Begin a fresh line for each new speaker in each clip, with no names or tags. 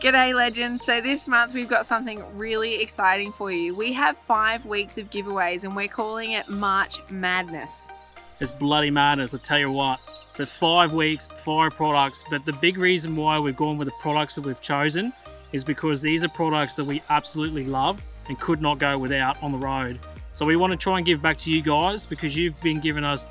G'day legends. So this month we've got something really exciting for you. We have 5 weeks of giveaways and we're calling it March Madness.
It's bloody madness, I tell you what. For 5 weeks, 5 products, but the big reason why we've gone with the products that we've chosen is because these are products that we absolutely love and could not go without on the road. So we want to try and give back to you guys because you've been giving us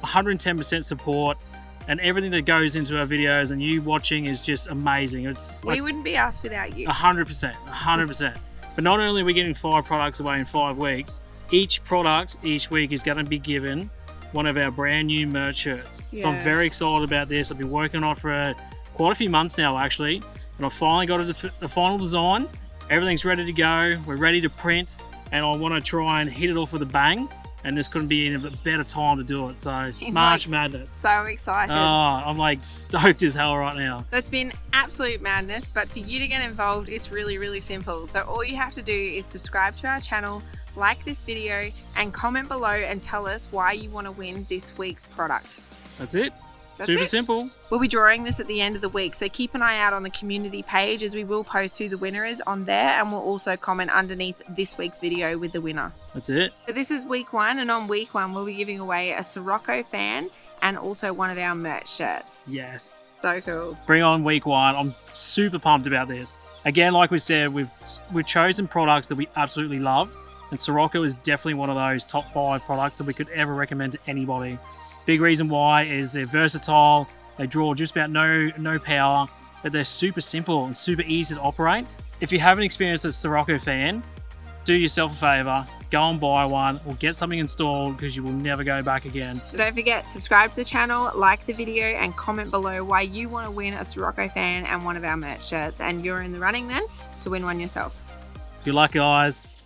110% support and everything that goes into our videos and you watching is just amazing.
We wouldn't be us without you.
100%, 100%. But not only are we getting 5 products away in 5 weeks, each product each week is going to be given one of our brand new merch shirts. Yeah. So I'm very excited about this. I've been working on it for quite a few months now actually, and I finally got the final design. Everything's ready to go. We're ready to print, and I want to try and hit it off with a bang. And this couldn't be in a better time to do it. So March Madness.
So excited.
Oh, I'm like stoked as hell right now.
It's been absolute madness, but for you to get involved, it's really, really simple. So all you have to do is subscribe to our channel, like this video, and comment below and tell us why you want to win this week's product.
That's it. Super simple.
We'll be drawing this at the end of the week, so keep an eye out on the community page as we will post who the winner is on there, and we'll also comment underneath this week's video with the winner.
That's it.
So this is week 1, and on week 1 we'll be giving away a Sirocco fan and also one of our merch shirts.
Yes.
So cool.
Bring on week 1. I'm super pumped about this. Again, like we said, we've chosen products that we absolutely love, and Sirocco is definitely one of those top 5 products that we could ever recommend to anybody. Big reason why is they're versatile, they draw just about no power, but they're super simple and super easy to operate. If you haven't experienced a Sirocco fan, do yourself a favor, go and buy one or get something installed because you will never go back again.
So don't forget, subscribe to the channel, like the video, and comment below why you want to win a Sirocco fan and one of our merch shirts, and you're in the running then to win one yourself.
Good luck, guys.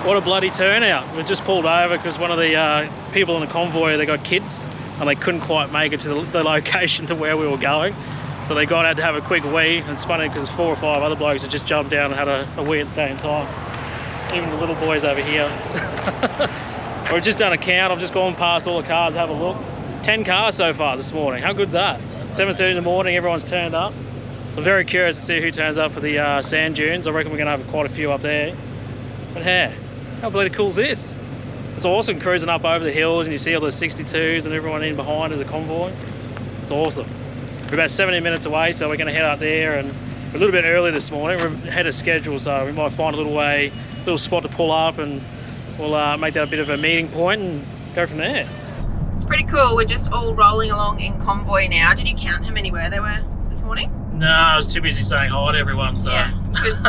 What a bloody turnout. We just pulled over because one of the people in the convoy, they got kids and they couldn't quite make it to the location to where we were going. So they got out to have a quick wee. And it's funny because 4 or 5 other blokes had just jumped down and had a wee at the same time. Even the little boys over here. We've just done a count. I've just gone past all the cars, have a look. 10 cars so far this morning. How good's that? 7:30 in the morning, everyone's turned up. So I'm very curious to see who turns up for the sand dunes. I reckon we're gonna have quite a few up there. But hey, how bloody cool is this? It's awesome cruising up over the hills and you see all the 62s and everyone in behind as a convoy. It's awesome. We're about 17 minutes away, so we're going to head out there, and we're a little bit early this morning. We're ahead of schedule, so we might find a little spot to pull up, and we'll make that a bit of a meeting point and go from there.
It's pretty cool. We're just all rolling along in convoy now. Did you count how many there were this morning?
No, I was too busy saying hi to everyone. So. Yeah,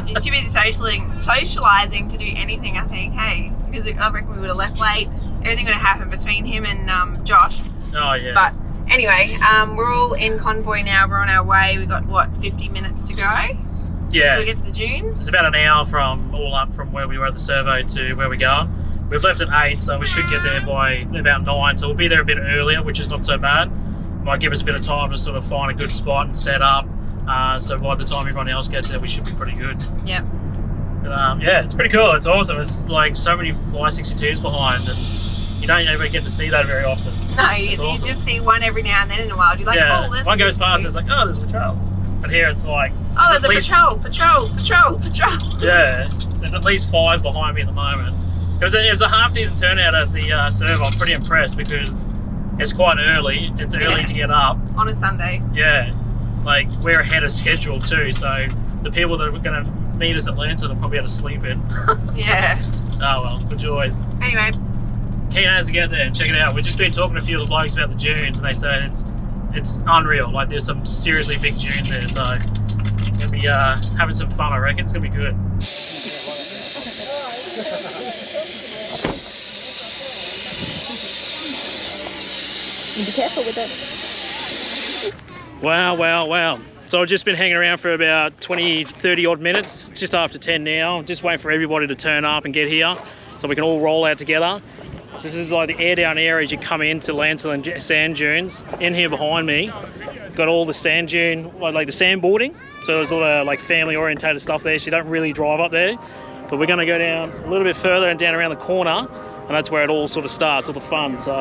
he's too busy socialising to do anything, I think. Hey, because I reckon we would have left late. Everything would have happened between him and Josh.
Oh yeah.
But anyway, we're all in convoy now. We're on our way. We got what, 50 minutes to go?
Yeah.
Until we get to the dunes. It's
about an hour from where we were at the servo to where we're going. We've left at 8, so we should get there by about 9. So we'll be there a bit earlier, which is not so bad. Might give us a bit of time to sort of find a good spot and set up. So by the time everyone else gets there, we should be pretty good.
Yep.
But, yeah, it's pretty cool. It's awesome. It's like so many Y62s behind, and you don't ever get to see that very often.
No, you just see one every now and then in a while. You're like,
yeah,
oh, this
one goes
62.
past, it's like, oh, there's a patrol. But here it's like,
oh, there's a patrol.
Yeah, there's at least 5 behind me at the moment. It was a half decent turnout at the servo. I'm pretty impressed because it's quite early. It's early to get up.
On a Sunday.
Yeah. Like, we're ahead of schedule too, so the people that are going to meet us at Lancelin will probably have to sleep in.
Yeah.
Oh well, the joys.
Anyway.
Keen as to get there and check it out. We've just been talking to a few of the blokes about the dunes, and they say it's unreal. Like, there's some seriously big dunes there, so we're going to be having some fun, I reckon. It's going to be good.
You be careful with it.
Wow. So I've just been hanging around for about 20-30 odd minutes, just after 10 now. Just waiting for everybody to turn up and get here so we can all roll out together. So this is like the air down area as you come into Lancelin sand dunes. In here behind me, got all the sand dune, like the sandboarding. So there's a lot of like family orientated stuff there, so you don't really drive up there. But we're going to go down a little bit further and down around the corner, and that's where it all sort of starts, all the fun. So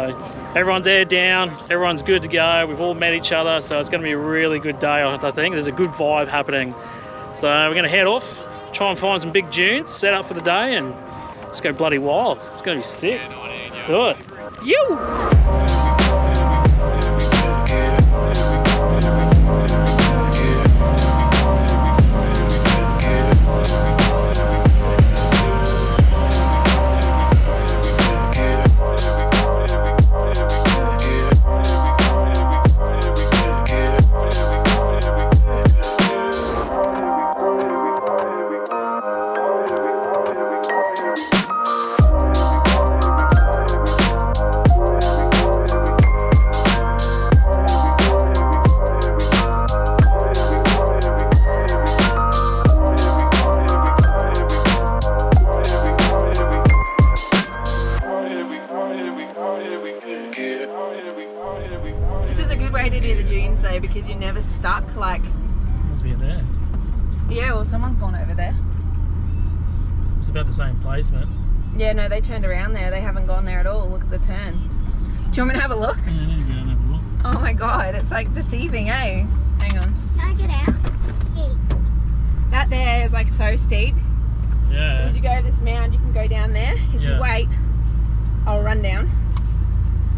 everyone's aired down, everyone's good to go. We've all met each other, so it's going to be a really good day, I think. There's a good vibe happening. So we're going to head off, try and find some big dunes, set up for the day, and just go bloody wild. It's going to be sick. Let's do it. You!
Because you're never stuck like...
Must be in there.
Yeah, well someone's gone over there.
It's about the same placement.
Yeah, no, they turned around there. They haven't gone there at all. Look at the turn. Do you want me to have a look?
Yeah, there you go, have a look.
Oh my god, it's like deceiving, eh? Hang on.
Can I get out? Hey.
That there is like so steep.
Yeah.
As you go this mound, you can go down there. If you wait, I'll run down.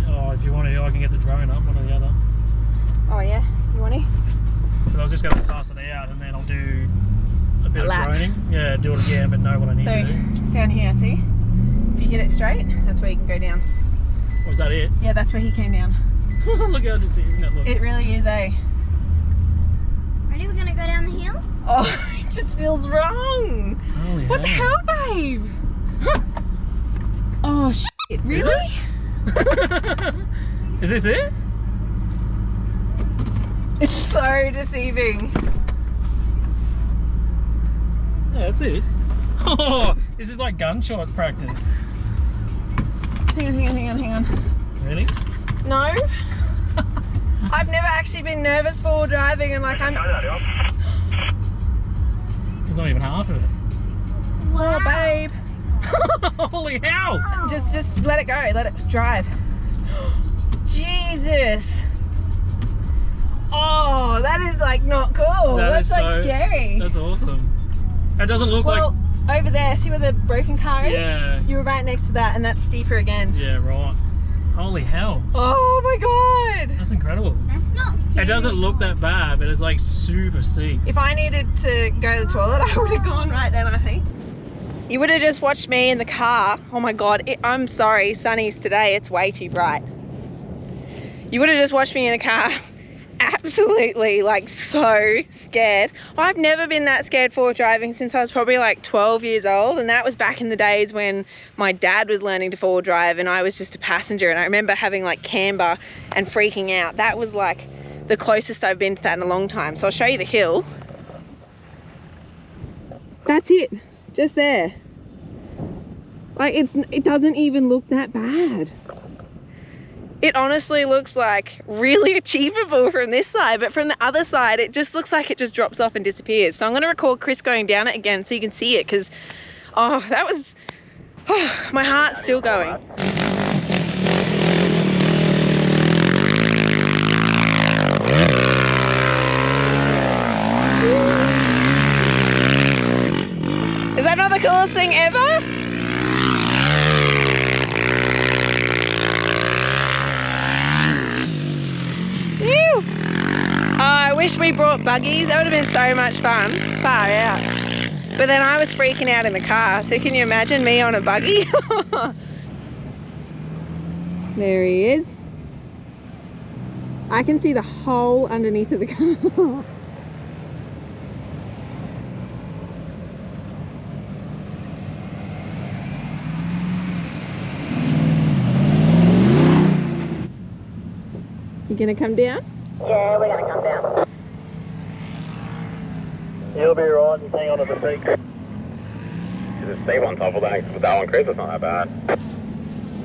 Oh, if you want to, I can get the drone up, one or the other.
Oh yeah, you want to?
But I was just going to suss it out and then I'll do a bit of
lap.
droning. Yeah, do it again, but know what I need to do.
Down here, see? If you hit it straight, that's where you can go down.
Was that it?
Yeah, that's where he came down.
Look how deceiving that looks.
It really is, eh?
Ready? We're gonna go down the hill?
Oh, it just feels wrong.
Holy
What the hell, babe? Oh, shit, really?
Is this it?
It's so deceiving.
Yeah, that's it. Oh, this is like gunshot practice.
Hang on.
Really?
No. I've never actually been nervous for driving and like I'm...
There's not even half of it.
Oh, babe.
Holy hell!
Just let it go. Let it drive. Jesus. Oh, that is like not cool. That's like scary.
That's awesome. It doesn't look like...
over there, see where the broken car is?
Yeah.
You were right next to that and that's steeper again.
Yeah, right. Holy hell.
Oh my god.
That's incredible.
That's not scary.
It doesn't look that bad, but it's like super steep.
If I needed to go to the toilet, I would have gone right then, I think. You would have just watched me in the car. Oh my god, I'm sorry, sunnies today, it's way too bright. You would have just watched me in the car. Absolutely like so scared. I've never been that scared for driving since I was probably like 12 years old, and that was back in the days when my dad was learning to forward drive and I was just a passenger, and I remember having like camber and freaking out. That was like the closest I've been to that in a long time. So I'll show you the hill. That's it, just there. Like it doesn't even look that bad. It honestly looks like really achievable from this side, but from the other side, it just looks like it just drops off and disappears. So I'm gonna record Chris going down it again so you can see it, because, oh, that was, oh, my heart's still going. Is that not the coolest thing ever? I wish we brought buggies. That would have been so much fun. Far out. But then I was freaking out in the car, so can you imagine me on a buggy? There he is. I can see the hole underneath of the car. You gonna come down?
Yeah, we're gonna come down.
You'll be right, just hang on to the seat.
There's a steep on top of that, with that one, Chris, it's not that bad.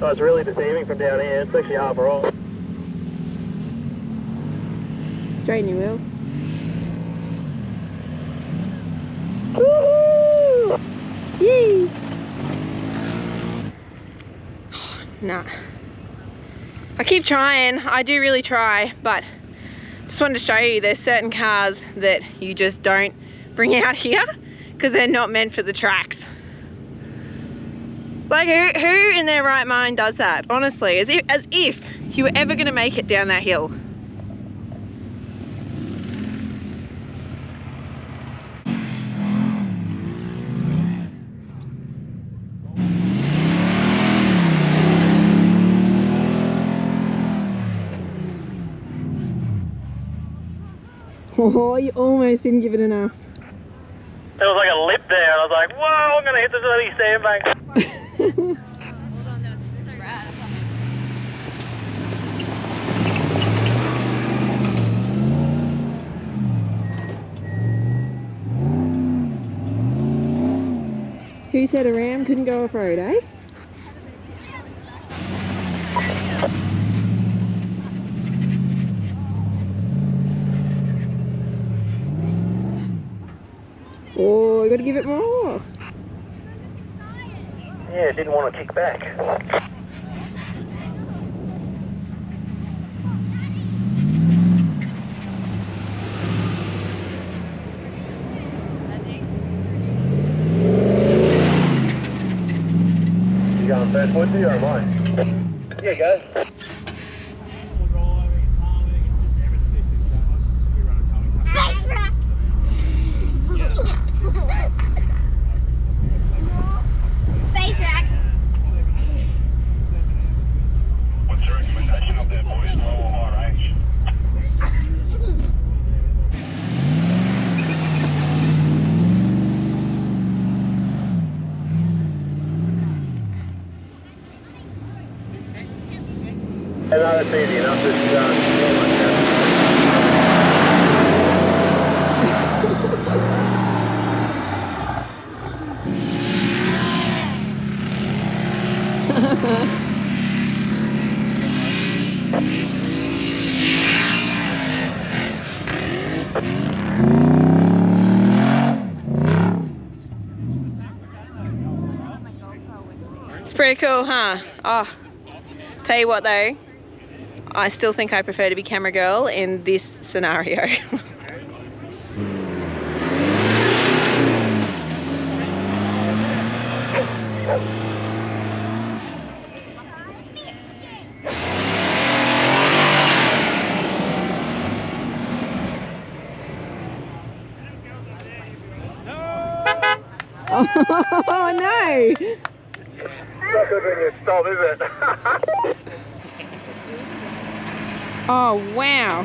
Oh, it's really deceiving from down here. It's actually half a roll.
Straighten your wheel.
Woohoo!
Yee! Nah. I keep trying, I do really try, but just wanted to show you there's certain cars that you just don't bring out here because they're not meant for the tracks. Like who in their right mind does that? Honestly, as if you were ever gonna make it down that hill. Oh, you almost didn't give it enough.
There was like a lip there, and I was like, whoa, I'm gonna hit the bloody sandbank.
Who said a ram couldn't go off-road, eh? Oh, you gotta give it more.
Yeah, didn't want to kick back.
You going first, Woodsy, or am I?
Yeah, go.
Face rack! Face rack!
What's your recommendation up there, boys? Low or high range? No, that's easy enough. Just
It's pretty cool, huh? Oh, tell you what though, I still think I prefer to be camera girl in this scenario. Oh no!
not good when you stop, is it?
Oh wow!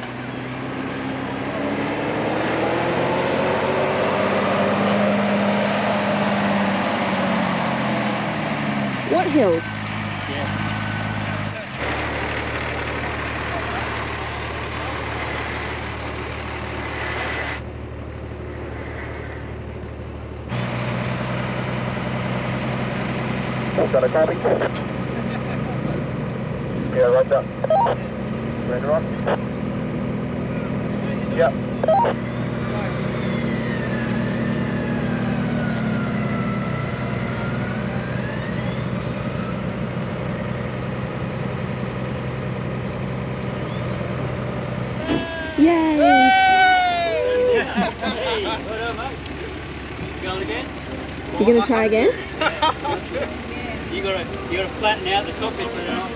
What hill?
Got a copy? Yeah, right up. Ready to rock? Yep.
Yay!
Going again?
You gonna try again?
You gotta flatten out the cockpit for now.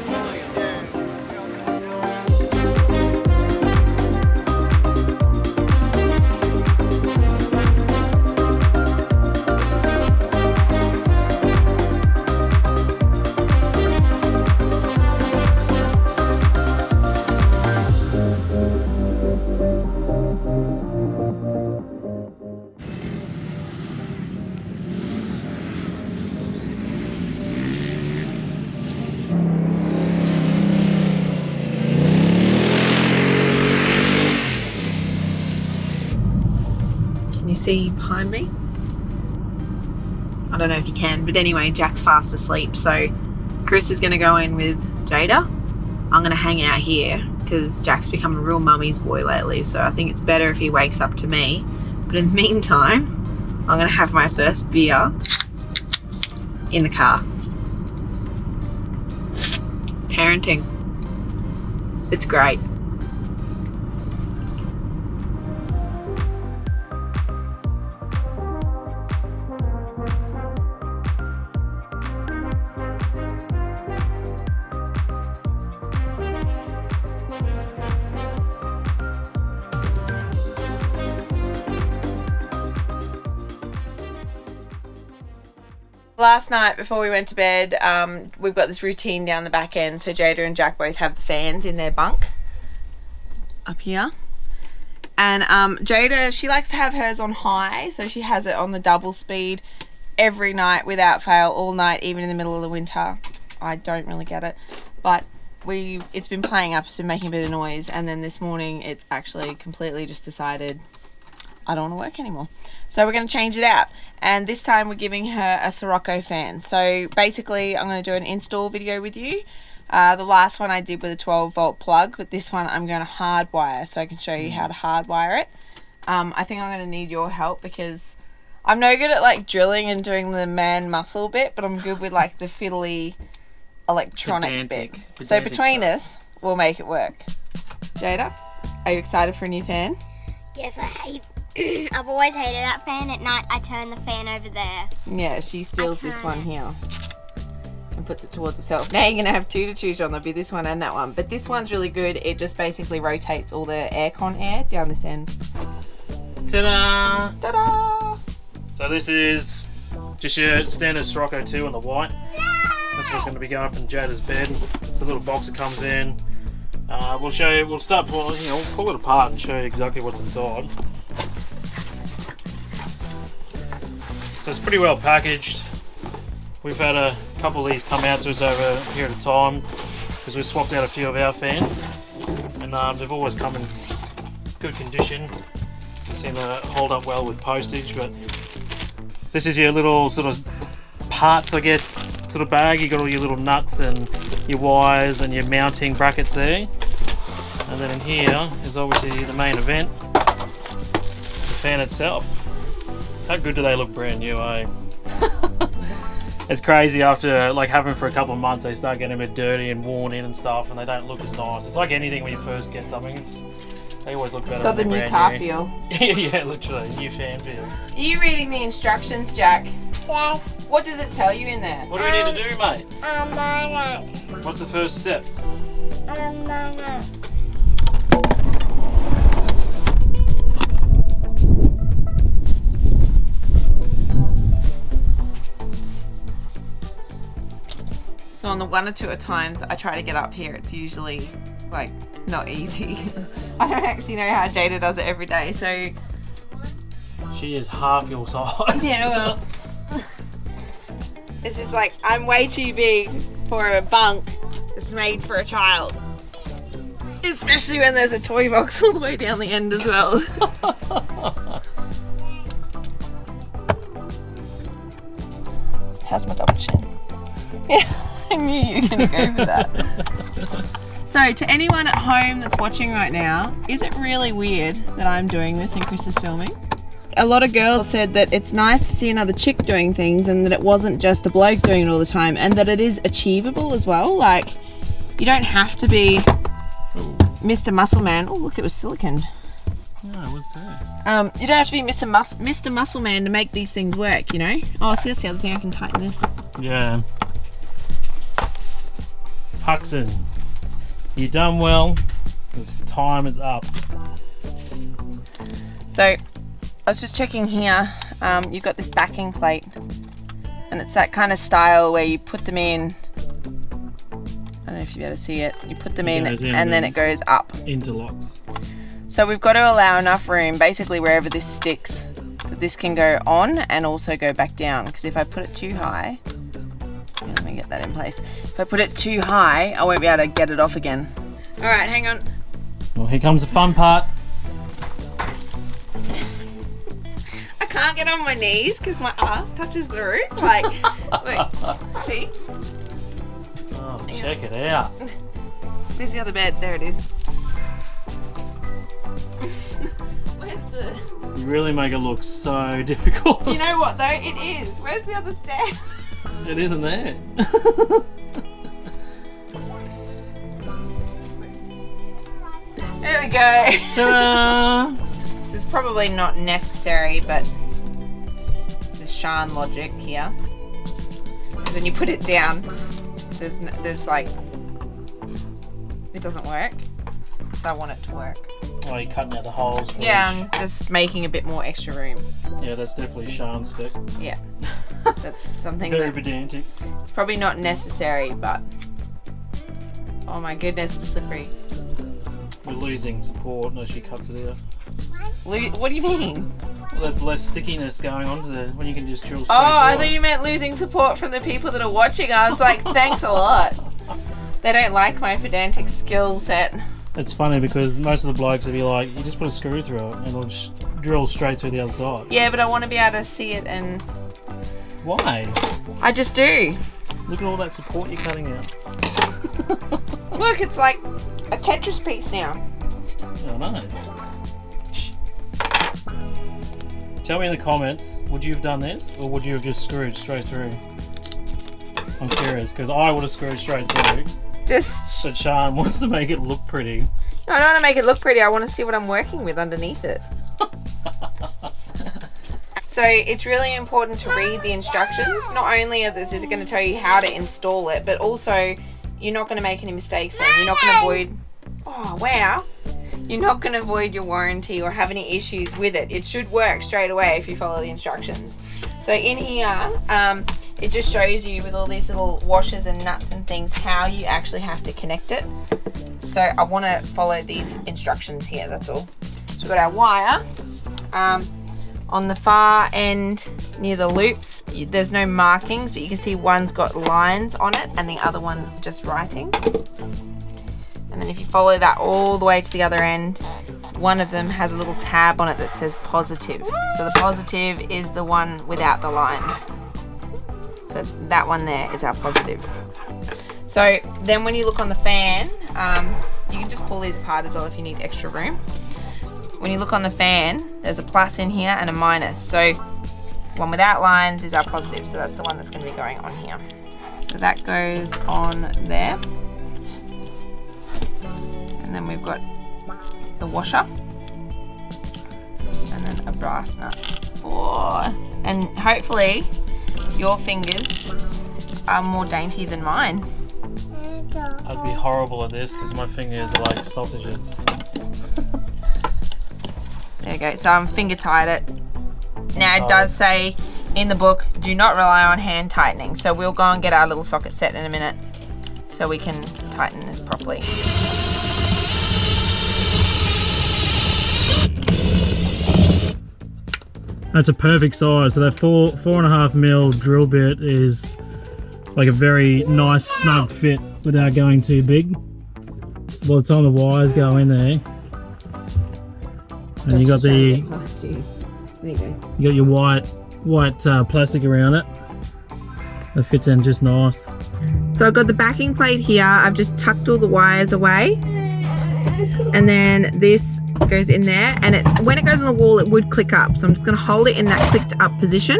Can you see behind me? I don't know if you can, but anyway, Jack's fast asleep, so Chris is going to go in with Jada. I'm going to hang out here because Jack's become a real mummy's boy lately, so I think it's better if he wakes up to me. But in the meantime, I'm going to have my first beer in the car. Parenting. It's great. Last night before we went to bed, we've got this routine down the back end. So Jada and Jack both have the fans in their bunk up here. And Jada, she likes to have hers on high. So she has it on the double speed every night without fail, all night, even in the middle of the winter. I don't really get it. But it's been playing up, it's been making a bit of noise. And then this morning, it's actually completely just decided I don't want to work anymore. So we're going to change it out. And this time we're giving her a Sirocco fan. So basically I'm going to do an install video with you. The last one I did with a 12-volt plug, but this one I'm going to hardwire so I can show you how to hardwire it. I think I'm going to need your help because I'm no good at like drilling and doing the man muscle bit, but I'm good with like the fiddly electronic bit. So between us, we'll make it work. Jada, are you excited for a new fan?
Yes, I've always hated that fan. At night, I turn the fan over there.
Yeah, she steals this one here and puts it towards herself. Now you're going to have two to choose from. There'll be this one and that one. But this one's really good. It just basically rotates all the aircon air down this end.
Ta-da!
Ta-da!
So this is just your standard Sirocco 2 on the white. That's what's going to be going up in Jada's bed. It's a little box that comes in. We'll show you, we'll start pulling, we'll pull it apart and show you exactly what's inside. So it's pretty well packaged. We've had a couple of these come out to us over a period of time because we swapped out a few of our fans, and they've always come in good condition. They seem to hold up well with postage. But this is your little sort of parts, I guess, sort of bag. You got all your little nuts and your wires and your mounting brackets there, and then in here is obviously the main event, the fan itself. How good do they look brand new, eh? It's crazy after like having them for a couple of months, they start getting a bit dirty and worn in and stuff, and they don't look as nice. It's like anything when you first get something, they always look better.
It's got the new car feel.
Yeah, literally, new fan feel.
Are you reading the instructions, Jack?
Yes.
What does it tell you in there?
What do we need to do, mate? What's the first step?
So on the 1 or 2 times I try to get up here, it's usually like not easy. I don't actually know how Jada does it every day, so
she is half your size.
yeah, well, it's just like I'm way too big for a bunk that's made for a child, especially when there's a toy box all the way down the end as well. How's my double chin? Yeah, I knew you were going to go for that. So to anyone at home that's watching right now, is it really weird that I'm doing this and Chris is filming? A lot of girls said that it's nice to see another chick doing things and that it wasn't just a bloke doing it all the time, and that it is achievable as well. Like, you don't have to be Mr. Muscle Man. Oh, look, it was siliconed.
No, what's that?
You don't have to be Mr. Muscle Man to make these things work, you know? Oh, see, that's the other thing, I can tighten this.
Yeah. Huxon, you done well, because time is up.
So, I was just checking here, you've got this backing plate, and it's that kind of style where you put them in, I don't know if you'll be able to see it, you put them in and then it goes up.
Interlocks.
So we've got to allow enough room, basically wherever this sticks, that this can go on and also go back down, because if I put it too high, yeah, let me get that in place. If I put it too high, I won't be able to get it off again. All right, hang on.
Well, here comes the fun part.
I can't get on my knees because my ass touches the roof. Like, look, see?
Oh, check it out.
Where's the other bed? There it is. Where's the...
You really make it look so difficult.
Do you know what though? It is. Where's the other stair?
It isn't there.
There we go.
Ta-da!
This is probably not necessary, but this is Sian logic here. Because when you put it down, there's like, it doesn't work. So I want it to work.
Oh, you're cutting out the holes for
Yeah,
each.
I'm just making a bit more extra room.
Yeah, that's definitely Sian spec.
Yeah. That's something
Very
that
pedantic.
it's probably not necessary, but oh my goodness, it's slippery.
We're losing support as she cuts it out.
What do you mean?
Well, there's less stickiness going on to the when you can just drill straight
Oh, I
through
thought
it.
you meant losing support from the people that are watching. I was like, thanks a lot. They don't like my pedantic skill set.
It's funny because most of the blokes will be like, you just put a screw through it and it'll just drill straight through the other side.
Yeah, but I want to be able to see it, and
Why?
I just do.
Look at all that support you're cutting out.
Look, it's like a Tetris piece now.
Oh no. Tell me in the comments, would you have done this or would you have just screwed straight through? I'm curious because I would have screwed straight through.
Just,
But Sian wants to make it look pretty.
I don't want to make it look pretty. I want to see what I'm working with underneath it. So it's really important to read the instructions. Not only is it going to tell you how to install it, but also you're not going to make any mistakes then. You're not going to avoid, oh wow, you're not going to avoid your warranty or have any issues with it. It should work straight away if you follow the instructions. So in here, it just shows you with all these little washers and nuts and things how you actually have to connect it. So I want to follow these instructions here, that's all. So we've got our wire. On the far end near the loops, there's no markings, but you can see one's got lines on it and the other one just writing. And then if you follow that all the way to the other end, one of them has a little tab on it that says positive. So the positive is the one without the lines. So that one there is our positive. So then when you look on the fan, you can just pull these apart as well if you need extra room. When you look on the fan, there's a plus in here and a minus. So one without lines is our positive. So that's the one that's going to be going on here. So that goes on there. And then we've got the washer. And then a brass nut. Oh, and hopefully your fingers are more dainty than mine.
I'd be horrible at this because my fingers are like sausages.
There you go, so I'm finger tied it. Now it does say in the book, do not rely on hand tightening. So we'll go and get our little socket set in a minute so we can tighten this properly.
That's a perfect size. So that 4.5 mil drill bit is like a very nice snug fit without going too big. So by the time the wires go in there, and you got the you got your white plastic around it. That fits in just nice.
So I've got the backing plate here. I've just tucked all the wires away, and then this goes in there, and when it goes on the wall it would click up, so I'm just going to hold it in that clicked up position.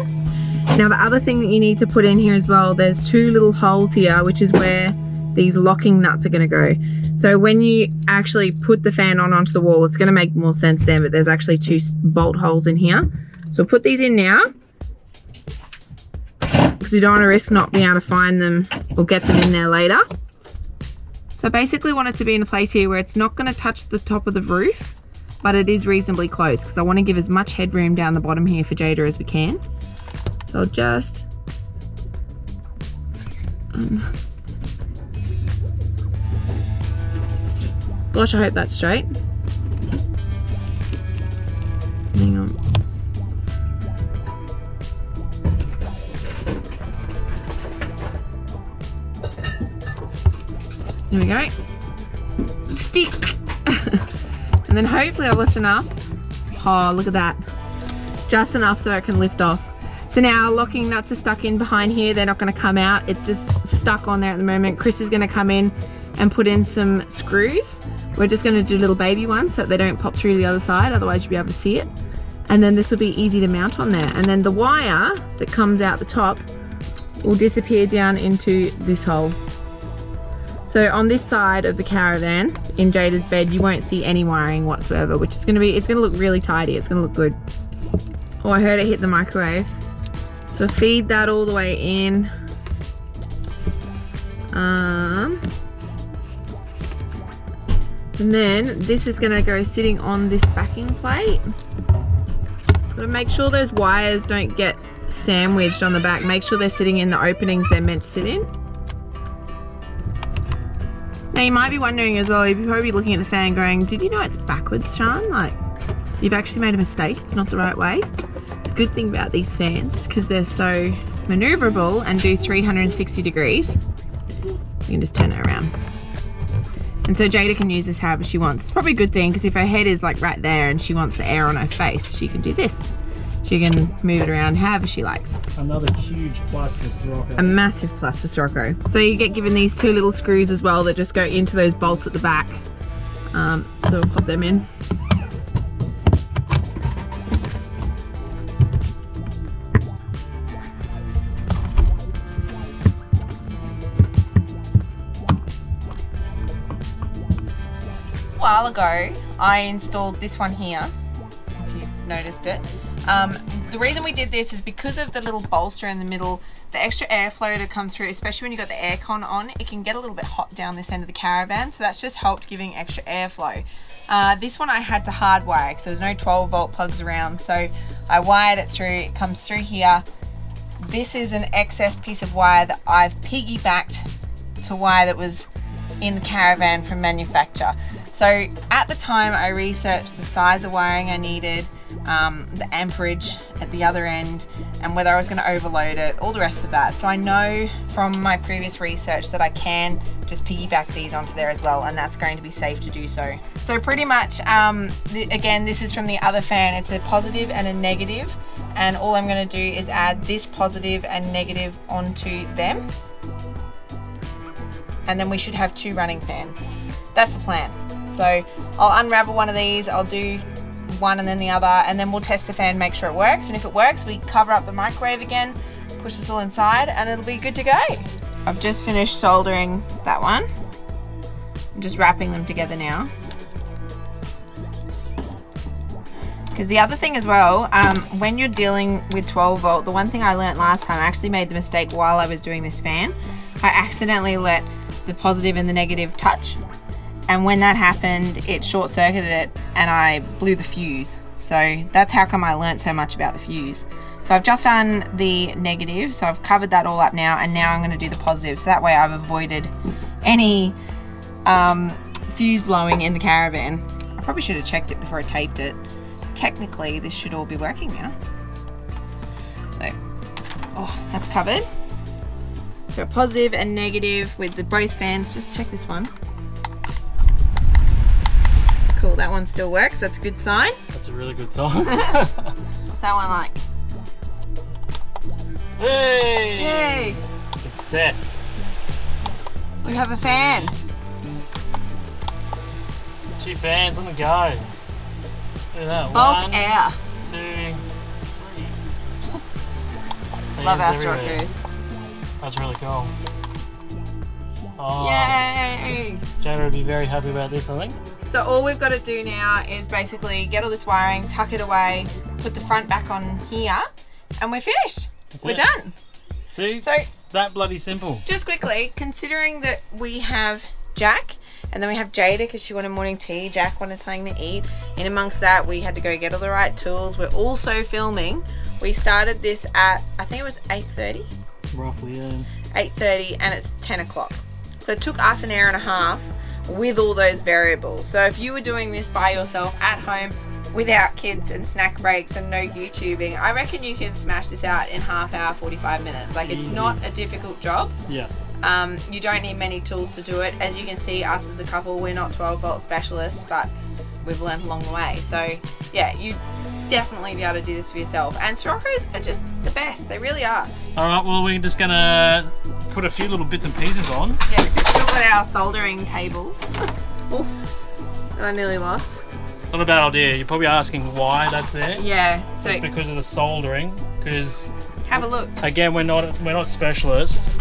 Now the other thing that you need to put in here as well, there's two little holes here, which is where these locking nuts are going to go. So when you actually put the fan onto the wall, it's going to make more sense then, but there's actually two bolt holes in here. So we'll put these in now, because we don't want to risk not being able to find them or get them in there later. So basically I want it to be in a place here where it's not going to touch the top of the roof, but it is reasonably close, because I want to give as much headroom down the bottom here for Jada as we can. So I'll just gosh, I hope that's straight. Hang on. There we go. Stick. And then hopefully I'll lift enough. Oh, look at that. Just enough so it can lift off. So now our locking nuts are stuck in behind here. They're not going to come out. It's just stuck on there at the moment. Chris is going to come in and put in some screws. We're just going to do little baby ones so that they don't pop through to the other side. Otherwise you'll be able to see it. And then this will be easy to mount on there. And then the wire that comes out the top will disappear down into this hole. So on this side of the caravan, in Jada's bed, you won't see any wiring whatsoever, which is going to be, it's going to look really tidy. It's going to look good. Oh, I heard it hit the microwave. So feed that all the way in. And then this is going to go sitting on this backing plate. Just got to make sure those wires don't get sandwiched on the back. Make sure they're sitting in the openings they're meant to sit in. Now you might be wondering as well, you're probably looking at the fan going, did you know it's backwards, Sean? Like, you've actually made a mistake, it's not the right way. The good thing about these fans is because they're so maneuverable and do 360 degrees, you can just turn it around. And so Jada can use this however she wants. It's probably a good thing because if her head is like right there and she wants the air on her face, she can do this. She can move it around however she likes.
Another huge plus for Sirocco.
A massive plus for Sirocco. So you get given these two little screws as well that just go into those bolts at the back. So we'll pop them in. A while ago, I installed this one here, if you've noticed it. The reason we did this is because of the little bolster in the middle, the extra airflow to come through, especially when you've got the aircon on, it can get a little bit hot down this end of the caravan, so that's just helped giving extra airflow. This one I had to hardwire because there was no 12 volt plugs around, so I wired it through. It comes through here. This is an excess piece of wire that I've piggybacked to wire that was in the caravan from manufacture. So at the time I researched the size of wiring I needed, the amperage at the other end, and whether I was going to overload it, all the rest of that. So I know from my previous research that I can just piggyback these onto there as well, and that's going to be safe to do so. So pretty much, again, this is from the other fan. It's a positive and a negative, and all I'm going to do is add this positive and negative onto them. And then we should have two running fans. That's the plan. So I'll unravel one of these, I'll do one and then the other, and then we'll test the fan, make sure it works. And if it works, we cover up the microwave again, push this all inside, and it'll be good to go. I've just finished soldering that one. I'm just wrapping them together now. Because the other thing as well, when you're dealing with 12 volt, the one thing I learned last time, I actually made the mistake while I was doing this fan. I accidentally let the positive and the negative touch. And when that happened, it short circuited it and I blew the fuse. So that's how come I learned so much about the fuse. So I've just done the negative, so I've covered that all up now, and now I'm going to do the positive. So that way I've avoided any fuse blowing in the caravan. I probably should have checked it before I taped it. Technically, this should all be working now. So, oh, that's covered. So positive and negative with the both fans. Just check this one. Cool, that one still works. That's a good sign.
That's a really good sign.
What's that one like?
Hey!
Yay!
Success.
We have a fan.
Two fans on the go. Look at that.
Bulk
One,
air.
2, 3.
Love our
Fans everywhere.
Siroccos.
That's really cool. Oh,
Yay!
Jada would be very happy about this, I think.
So all we've got to do now is basically get all this wiring, tuck it away, put the front back on here, and we're finished. We're done.
See?
So
that bloody simple.
just quickly, considering that we have Jack, and then we have Jada because she wanted morning tea, Jack wanted something to eat. In amongst that, we had to go get all the right tools. We're also filming. We started this at, I think it was 8:30?
Roughly, yeah.
8:30, and it's 10 o'clock. So it took us an hour and a half with all those variables. So if you were doing this by yourself at home without kids and snack breaks and no YouTubing, I reckon you can smash this out in half hour, 45 minutes. Like, it's not a difficult job.
Yeah.
You don't need many tools to do it. As you can see, us as a couple, we're not 12 volt specialists, but we've learned along the way. So yeah, you definitely be able to do this for yourself. And Siroccos are just the best. They really are.
All right, well, we're just gonna put a few little bits and pieces on.
Yeah, because we've still got our soldering table. Oh, that I nearly lost.
It's not a bad idea. You're probably asking why that's there.
Yeah, so
It's because of the soldering, because
Have a look.
Again, we're not specialists.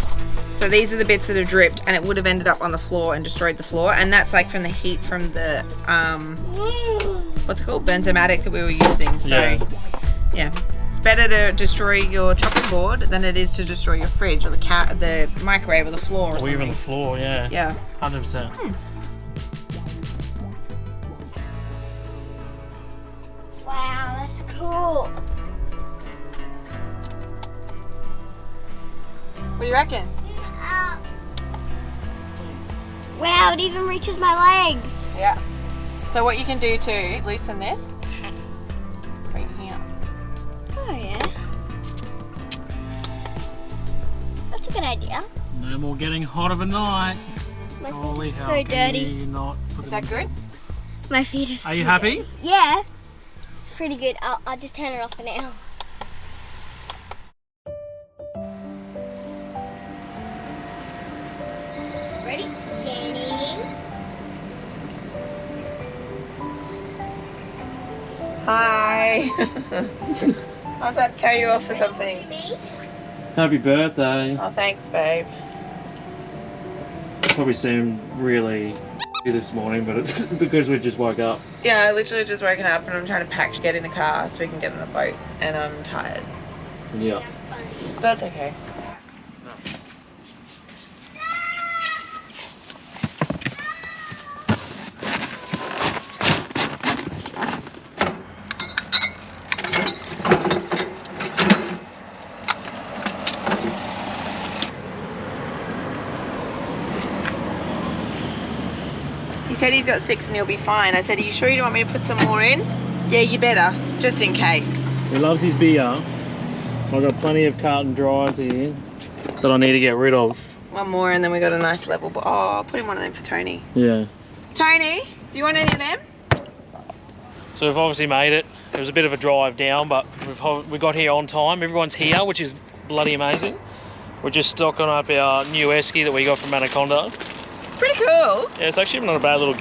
So these are the bits that are dripped, and it would have ended up on the floor and destroyed the floor, and that's like from the heat from the what's it called, Bernzomatic that we were using. So yeah, it's better to destroy your chopping board than it is to destroy your fridge or the microwave or the floor or something.
Even the floor, yeah.
Yeah.
100%.
Wow, that's cool.
What do you reckon?
Wow, it even reaches my legs.
Yeah. So what you can do too, loosen this. Right here.
Oh yeah. That's a good idea.
No more getting hot of a night.
My
Holy
feet is
hell,
so
can
dirty.
you not put
Is
it
that
in?
good?
My feet are so
Are you happy?
dirty. Yeah. It's pretty good. I'll just turn it off for now. Ready? Scanning.
Hi. I was about to tell you off for something.
Happy birthday.
Oh, thanks, babe.
Probably seemed really this morning, but it's because we just woke up.
Yeah, I literally just woken up and I'm trying to pack to get in the car so we can get on a boat, and I'm tired.
Yeah.
That's okay. He said he's got 6 and he'll be fine. I said, are you sure you don't want me to put some more in? Yeah, you better, just in case.
He loves his beer. I've got plenty of carton dries here that I need to get rid of.
One more and then we got a nice level. Oh, I'll put in one of them for Tony.
Yeah.
Tony, do you want any of them?
So we've obviously made it. It was a bit of a drive down, but we got here on time. Everyone's here, which is bloody amazing. We're just stocking up our new esky that we got from Anaconda.
It's pretty cool.
Yeah, it's actually not a bad little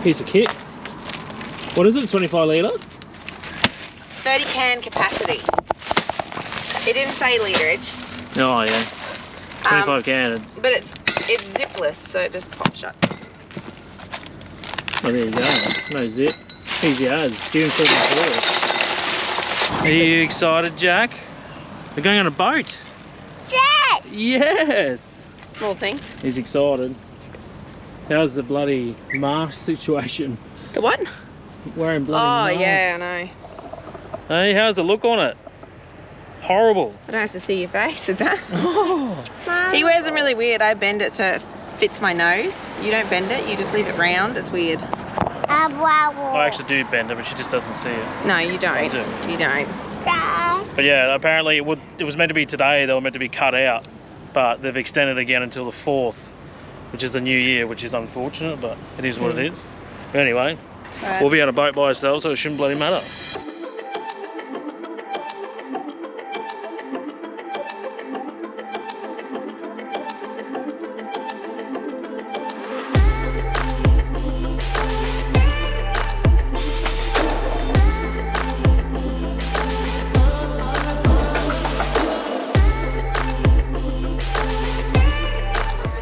piece of kit. What is it, a 25 litre?
30 can capacity. It didn't say literage.
Oh yeah, 25 can.
But it's zipless, so it just pops shut.
Oh, there you go. No zip. Easy as. June 44. Are you excited, Jack? We're going on a boat.
Yes!
Yes!
Small things.
He's excited. How's the bloody mask situation?
The what?
Wearing bloody masks.
Yeah, I know.
Hey, how's the look on it? It's horrible.
I don't have to see your face with that.
Oh.
He wears them really weird. I bend it so it fits my nose. You don't bend it, you just leave it round. It's weird.
I actually do bend it, but she just doesn't see it.
No, you don't.
I do.
You don't.
But yeah, apparently it was meant to be today. They were meant to be cut out, but they've extended again until the 4th, which is the new year, which is unfortunate, but it is what it is. But anyway, we'll be on a boat by ourselves, so it shouldn't bloody matter.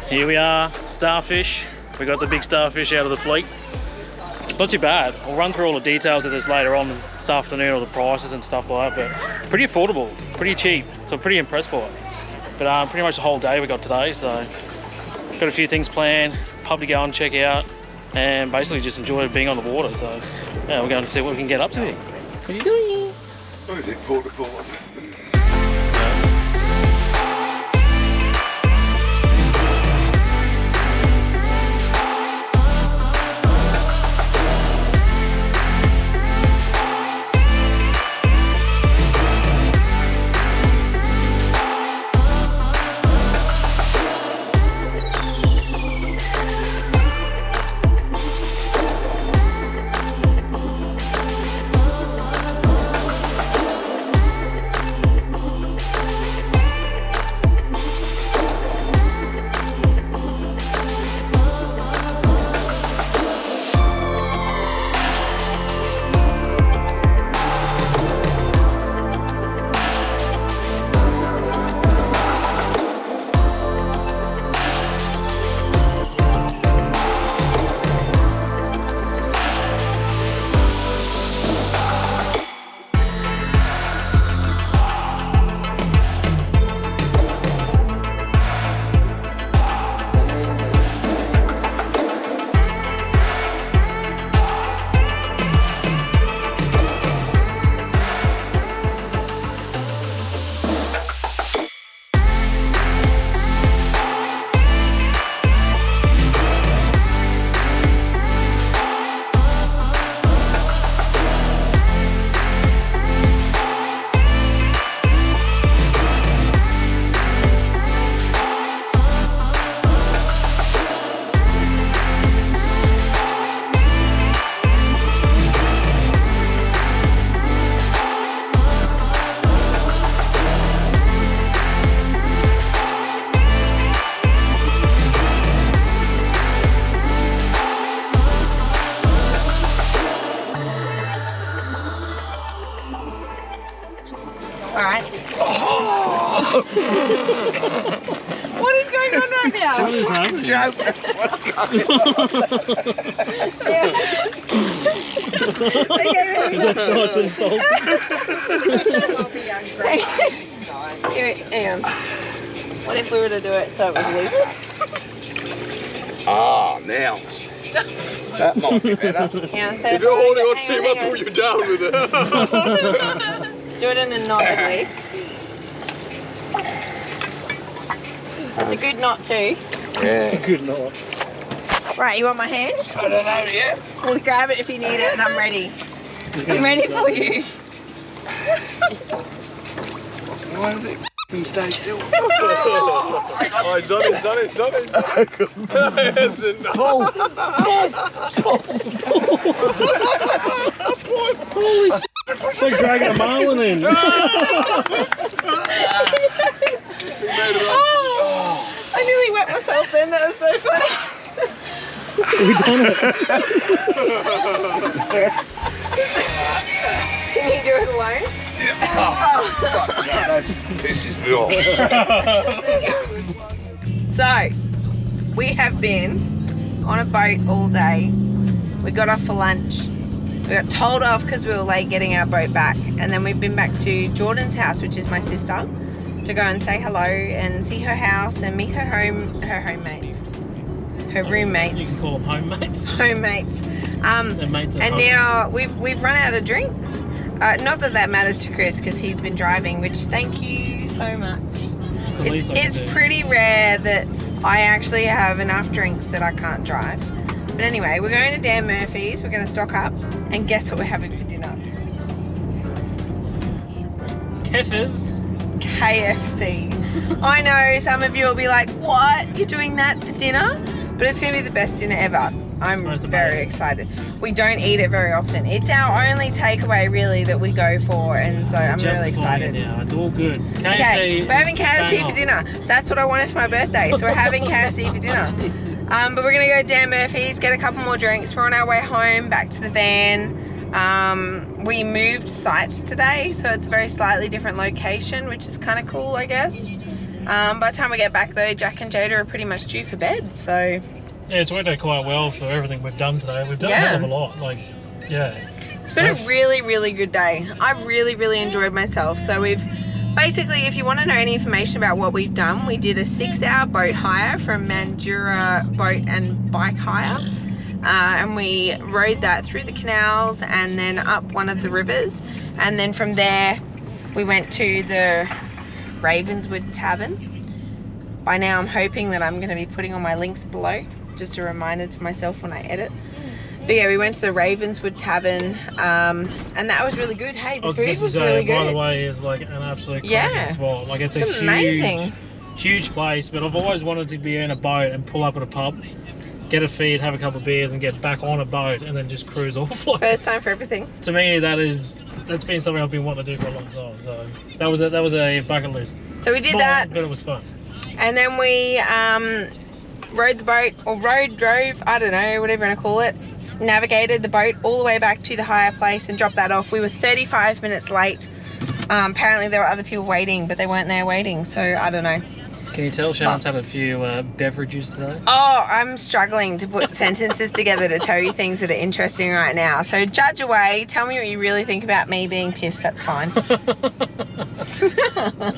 Here we are, starfish. We got the big starfish out of the fleet. Not too bad. I'll run through all the details of this later on this afternoon, all the prices and stuff like that, but pretty affordable, pretty cheap, so I'm pretty impressed by it. But pretty much the whole day we got today, so got a few things planned, pub to go and check out, and basically just enjoy being on the water. So yeah, we're going to see what we can get up to here. What are you doing?
What is it, quarter to 4?
What is going on right now?
What is happening?
What's going on?
Is that nice and salty?
Hang on. What if we were to do it so it was looser?
Ah, now. That might be better.
Hang on, so
If you're holding on too much, pull you down with it.
Let's do it in a knot at least. It's a good knot too.
Yeah.
Good night.
Right, you want my hand?
I don't know yet.
We'll grab it if you need it and I'm ready. I'm ready for you.
Why do they f***ing stay still?
Oh, he's done it, he's done it, he's done it. Yes, and
Holy shit. It's like dragging a marlin in.
Oh, I nearly wet myself then, that was so funny.
We done it.
Can you do it alone?
That pisses me off.
So, we have been on a boat all day. We got off for lunch. We got told off because we were late getting our boat back. And then we've been back to Jordan's house, which is my sister, to go and say hello and see her house and meet her homemates. Her roommates.
You can call them homemates.
Homemates.
They're mates at
And
home.
now we've run out of drinks. Not that that matters to Chris because he's been driving, which thank you so much.
It's the least I can
It's
do.
pretty rare that I actually have enough drinks that I can't drive. But anyway, we're going to Dan Murphy's, we're going to stock up, and guess what we're having for dinner?
Keffers.
KFC. I know some of you will be like, what? You're doing that for dinner? But it's going to be the best dinner ever. I'm
Supposed to
very
be.
excited. We don't eat it very often. It's our only takeaway really that we go for, and so I'm really
Justifying
excited.
it now. It's all good. KFC.
Okay, we're having KFC
bang
for
on.
dinner. That's what I wanted for my birthday, so we're having KFC for dinner.
Jesus.
But we're gonna go to Dan Murphy's, get a couple more drinks. We're on our way home, back to the van. We moved sites today, so it's a very slightly different location, which is kind of cool, I guess. By the time we get back though, Jack and Jada are pretty much due for bed, so.
Yeah, it's worked out quite well for everything we've done today. We've done
Yeah.
a hell of a lot. Like, yeah.
It's been a really, really good day. I've really, really enjoyed myself. So we've basically, if you want to know any information about what we've done, we did a 6-hour boat hire from Mandurah Boat and Bike Hire. And we rode that through the canals and then up one of the rivers. And then from there, we went to the Ravenswood Tavern. By now, I'm hoping that I'm going to be putting all my links below. Just a reminder to myself when I edit. But yeah, we went to the Ravenswood Tavern, and that was really good. Hey, the food was really
by the
good.
way, is like an absolute
Yeah.
cracking spot. Like it's
It's
a
amazing.
huge place. But I've always wanted to be in a boat and pull up at a pub, get a feed, have a couple of beers, and get back on a boat and then just cruise off. Like,
First time for everything.
to me, that's been something I've been wanting to do for a long time. So that was a bucket list.
So we did
Small,
that,
but it was fun.
and then we rode the boat, or drove, I don't know, whatever you want to call it. Navigated the boat all the way back to the hire place and dropped that off. We were 35 minutes late. Apparently there were other people waiting, but they weren't there waiting, so I don't know.
Can you tell Shannon's had a few beverages today?
Oh, I'm struggling to put sentences together to tell you things that are interesting right now. So judge away, tell me what you really think about me being pissed, that's fine.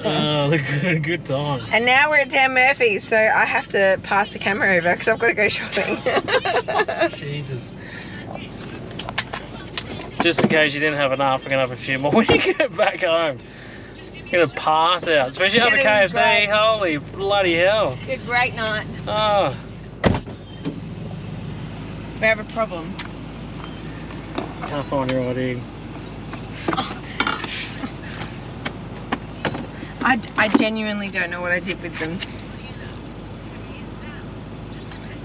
Oh, the good times.
And now we're at Dan Murphy's, so I have to pass the camera over because I've got to go shopping.
Jesus. Just in case you didn't have enough, we're going to have a few more when you get back home. You're going to pass out, especially after
Getting
KFC.
great.
Holy bloody hell.
Good, great night.
Oh,
We have a problem.
can't find your ID.
I genuinely don't know what I did with them.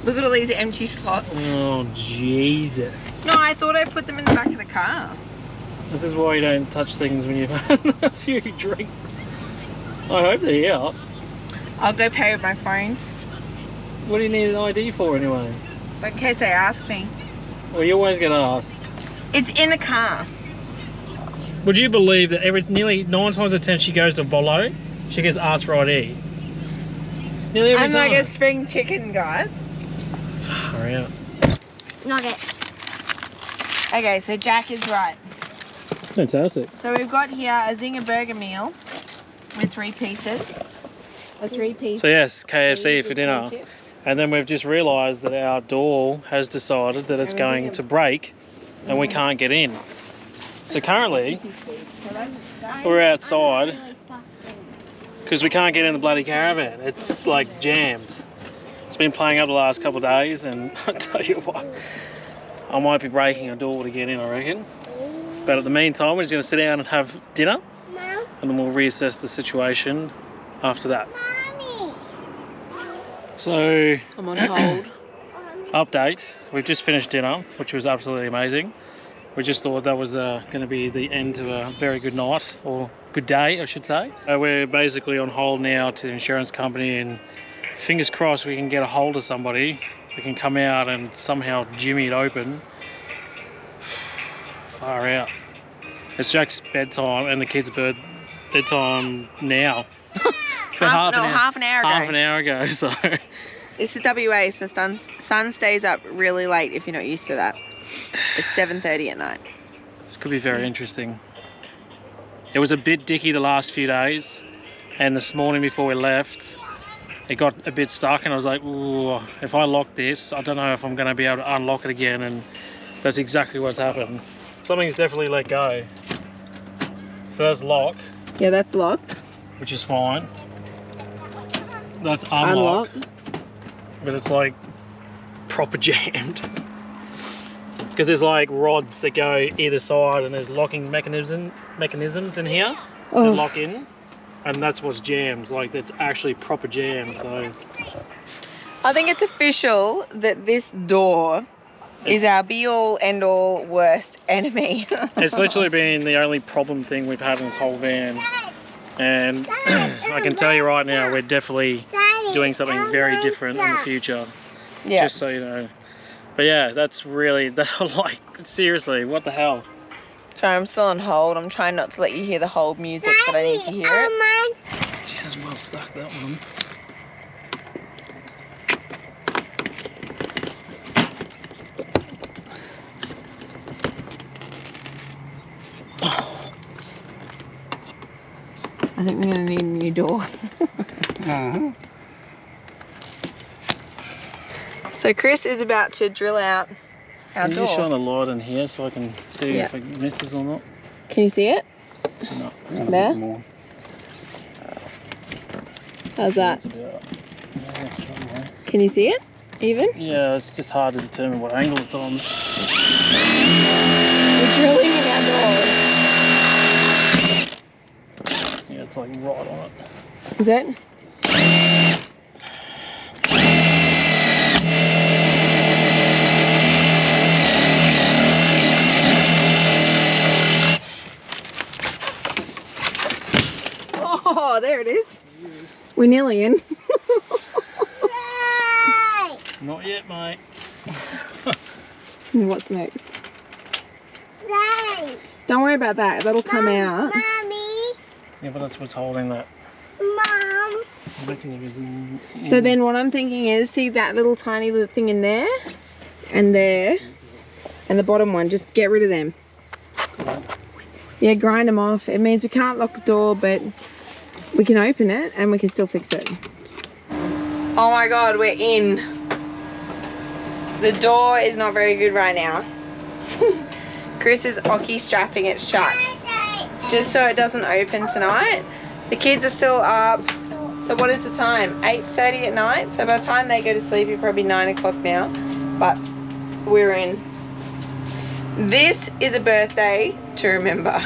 Look at all these empty slots.
Oh, Jesus.
No, I thought I put them in the back of the car.
This is why you don't touch things when you've had a few drinks. I hope they're here.
I'll go pay with my phone,
What do you need an ID for anyway?
in case they ask me.
Well, you always get asked.
It's in a car.
Would you believe that nearly 9 times out of 10 she goes to Bolo, she gets asked for ID? Nearly every
I'm
time.
like a spring chicken, guys.
Hurry up.
Nuggets.
Okay, so Jack is right.
Fantastic.
So we've got here a zinger burger meal with 3 pieces. A 3-piece.
So yes, KFC
with
for
sweet
dinner.
chips.
And then we've just realised that our door has decided that it's going to break and we can't get in. So currently, we're outside because we can't get in the bloody caravan. It's like jammed. It's been playing up the last couple of days, and I tell you what, I might be breaking a door to get in, I reckon. But at the meantime, we're just going to sit down and have dinner, and then we'll reassess the situation after that. So,
I'm on hold.
update, we've just finished dinner, which was absolutely amazing. We just thought that was going to be the end to a very good night, or good day I should say. We're basically on hold now to the insurance company, and fingers crossed we can get a hold of somebody. We can come out and somehow jimmy it open. Far out. It's Jack's bedtime and the kids' bedtime now.
half an hour ago.
Half an hour ago, so.
This is WA, so sun stays up really late if you're not used to that. It's 7:30 at night.
This could be very interesting. It was a bit dicky the last few days, and this morning before we left, it got a bit stuck, and I was like, ooh, if I lock this, I don't know if I'm going to be able to unlock it again, and that's exactly what's happened. Something's definitely let go. So that's locked.
Yeah, that's locked.
Which is fine. That's unlocked. But it's like proper jammed. Because there's like rods that go either side, and there's locking mechanisms in here that lock in, and that's what's jammed. Like that's actually proper jammed. So
I think it's official that this door is our be-all, end-all, worst enemy.
it's literally been the only problem thing we've had in this whole van, and I can tell you right now, we're definitely doing something very different in the future.
Yeah.
Just so you know. But yeah, that's really, like, seriously, what the hell?
Sorry, I'm still on hold. I'm trying not to let you hear the whole music, but I need to hear it.
Jeez, that's well stuck, that one.
I think we're going to need a new door. So Chris is about to drill out our
Can
door.
you shine a light in here so I can see
Yeah.
if it misses or not?
Can you see it?
No.
There?
More.
How's that?
It's about there somewhere.
Can you see it even?
Yeah, it's just hard to determine what angle it's on.
We're drilling in our door.
Yeah, it's like right on it.
Is it? Oh, there it is. We're nearly in.
Not yet, mate.
Right.
What's next? Don't worry about that. That'll come out.
Mommy,
Yeah, but that's what's holding that
Mom.
mechanism.
So then what I'm thinking is, see that little tiny little thing in there? And there? And the bottom one, just get rid of them. Yeah, grind them off. It means we can't lock the door, but we can open it and we can still fix it. Oh my God, we're in. The door is not very good right now. Chris is Oki strapping it shut, just so it doesn't open tonight. The kids are still up. So what is the time? 8:30 at night. So by the time they go to sleep, it's probably 9 o'clock now. But we're in. This is a birthday to remember.